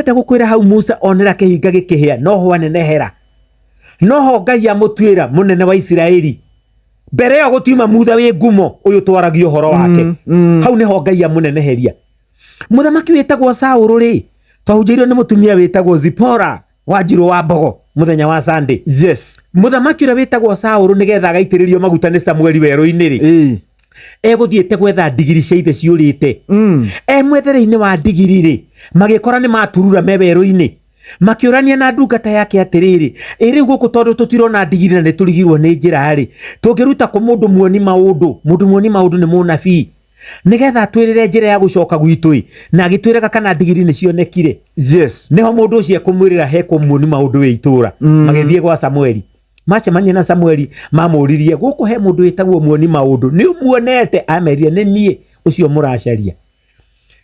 kwenda gukwira hau Musa onera kihinga gikihia noho anenehera noho Ngai amutwira munene wa Isiraeli mbere yo gutiuma mutha wi ngumo uyu twaragio horo wake hau niho Ngai amuneneheria muthamaki witagwo Saũlũ ri twahunjirio ni mutumia witagwo Zipora Wanjiru wa Mbogo muthenya wa Sunday. Yes. Muthamaki ura witagwo Saũlũ nigetha agaitiririo maguta ni Samueli weru-ini ri eguthiite gwetha ndigiri cia ithe ciurite mwethero-ini wa ndigiri ri magikora ni maturura me weru-ini makiurania na ndungata yake atiriri iri guku tondu tutirona ndigiri na ni turigirwo ni njira ri tungiruta ku mundu muoni maundu ni munabii nigetha atwirire njira ya gucoka gwitu na agitwiraga kana ndigiri ni cionekire. Yes. Neho mundu ucio kumwirira heko muoni maundu wi itura magithie gwa Samueli macemania na Samueli mamuririe guku he mundu witagwo muoni maundu ni umuonete ameria ni nie ucio muracaria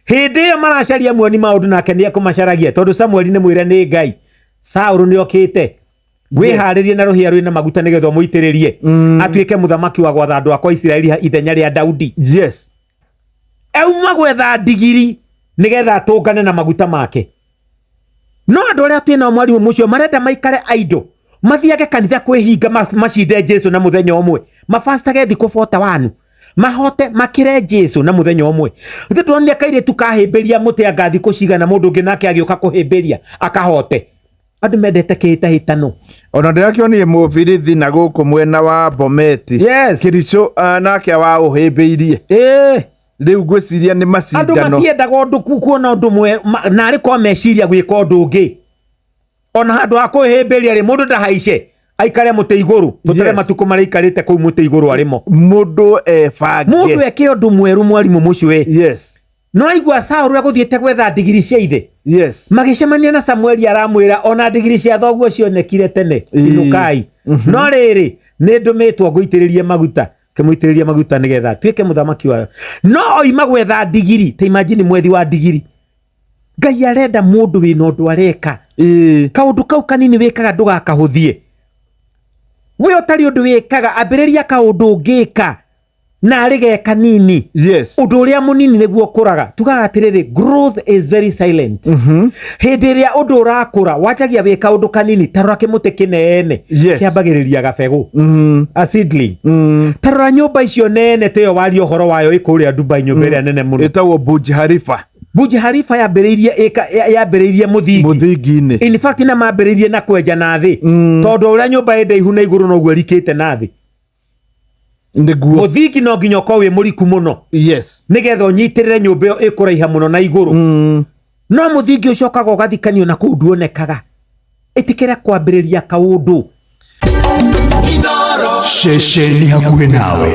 hindi yo maracaria muoni maundu nake ni akumacaragia tondu Samueli ni mwire ni Ngai Saũlũ ni okite gwiharirie na ruhia rwina maguta nigetha muitiririe atuike muthamaki wa gwatha andu akwa Isiraeli ithenya ria Daudi. Yes. Euma gwetha ndigiri nigetha atungane na maguta make no andu aria twina mwarimu mucio marenda maikare aido mathiage kanitha kwihinga macinde Jesu na muthenya umwe mafastage thikũ 41 mahote makire Jesu na muthenya umwe ithu tuonia kaire tukahimberia muti anga thikũ cigana mundu ungi nake agioka kuhimberia akahote andu mendete kihitahitano ona ndirakionire mubirithi na guku mwena wa Bometi. Yes. Kiricho nake wa uhimbeirie riu gwiciria ni macindano andu matiendaga undu kuona undu mwe na ariko meciria gwika undu ungi ona handu ha kuhimberia ri mundu ndahaice aikare muti iguru tutare matuko maraikarite kuu muti iguru arimo mundu efange mundu eke undu mweru mwarimu mucio Yes. no igwa Saũlũ aguthiete gwetha ndigiri cia ithe. Yes. Magicemania na Samueli aramwira ona ndigiri cia thoguo cionekire tene inukai no riri ni ndumitwo nguitiririe maguta kimuitiririe maguta nigetha tuike muthamaki wayo no oima gwetha ndigiri ta imagine mwethi wa ndigiri Ngai arenda mundu wina undu areka kaundu kau kanini wikaga ndugakahuthie we utari undu wikaga ambiriria kaundu ngika na arige kanini. Yes. Undu uria munini niguo kuraga tugaga atiriri growth is very silent. Hindi ria undu urakura wachagia wika undu kanini tarora kimuti kinene kiambagiriria gabegu a seedling tarora nyumba icio nene teyo wari uhoro wayo ikuria Dubai nyumba iria nene muno itawo Burj Khalifa yambiririe muthingi-ini. In fact na mambiririe na kwenja na thi tondu uria nyumba ende ihu na iguru noguo rikite na thi muthingi no nginya ko wi muriku muno. Yes. Nigetha unyitirire nyumba iyo ikuraiha muno na iguru no muthingi ucokaga ugathikanio na kuu nduonekaga itikira kwambiriria kaundu Shesheni hakuhe nawe.